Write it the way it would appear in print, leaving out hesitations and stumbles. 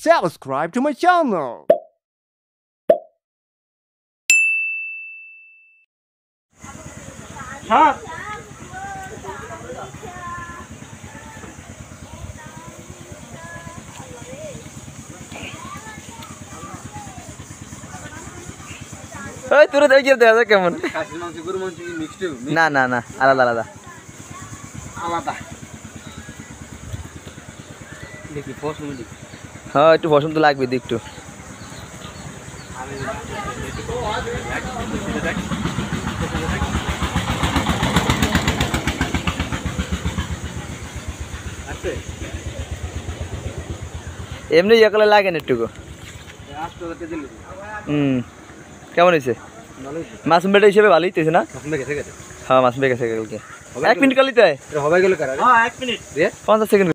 subscribe to my channel. হ্যাঁ ওই তোরা দেখি দেখা যায় কেমন খাসির মাংস গরুর মাংস কি মিক্সড না না না আলাদা আলাদা আলাদা দেখি পছন্দ দেখি হ্যাঁ একটু পছন্দ লাগবে একটু এমনি ইয়ে করলে লাগে না একটুকু কেমন হয়েছে মাসুম বেটা হিসেবে ভালোই হইতেছে না হ্যাঁ মাসুম বেটা গেছে কালকে 1 মিনিট কালিতে হবে গেল কারা 50 সেকেন্ড